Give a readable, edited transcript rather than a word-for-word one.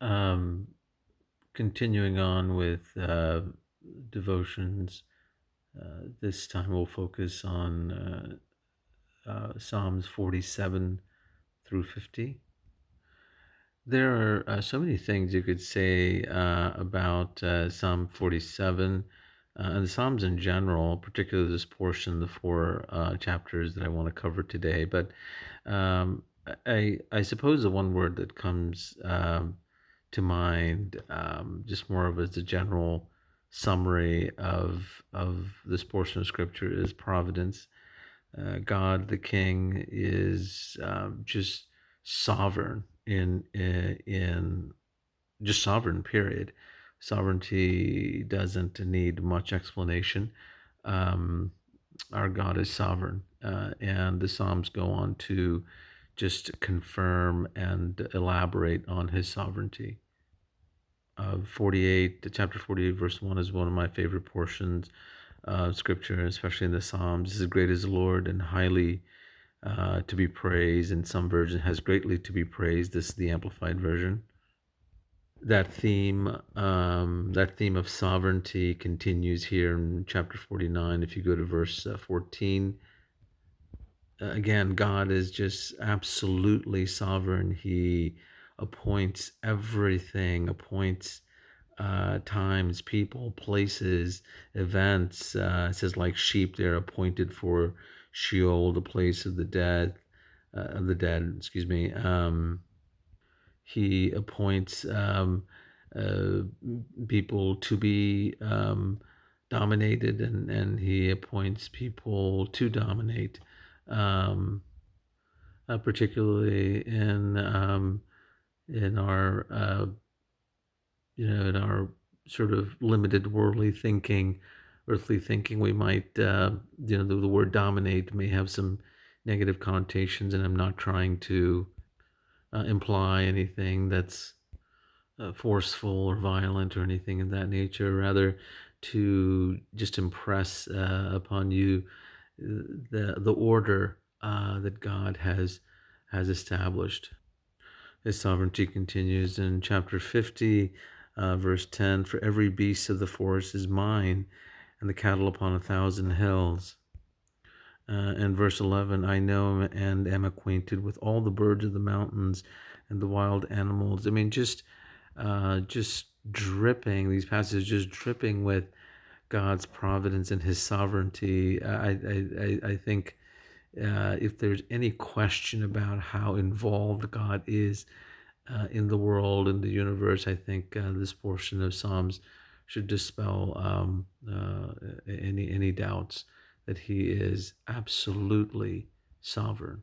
Um, Continuing on with devotions, this time we'll focus on Psalms 47 through 50. There are so many things you could say about Psalm 47 and the Psalms in general, particularly this portion, the four chapters that I want to cover today. But I suppose the one word that comes to mind, just more of as a general summary of this portion of Scripture, is providence. God, the King, is just sovereign in just sovereign. Period. Sovereignty doesn't need much explanation. Um, our God is sovereign, and the Psalms go on to just confirm and elaborate on His sovereignty. 48, chapter 48, verse 1 is one of my favorite portions of Scripture, especially in the Psalms. This is great as the Lord and highly to be praised. In some version has greatly to be praised. This is the amplified version. That theme of sovereignty continues here in chapter 49. If you go to verse 14, again, God is just absolutely sovereign. He appoints everything, appoints times, people, places, events. It says, like sheep, they're appointed for Sheol, the place of the dead. Excuse me. He appoints uh, people to be dominated, and he appoints people to dominate, um, particularly in our in our sort of limited worldly thinking, earthly thinking. We might the word dominate may have some negative connotations, and I'm not trying to imply anything that's forceful or violent or anything of that nature, rather to just impress upon you the order that God has established. His sovereignty continues in chapter 50, verse 10. For every beast of the forest is mine, and the cattle upon 1,000 hills. And verse 11, I know and am acquainted with all the birds of the mountains and the wild animals. I mean, just dripping, these passages just dripping with God's providence and his sovereignty. I think if there's any question about how involved God is in the world, in the universe, I think this portion of Psalms should dispel any doubts that he is absolutely sovereign.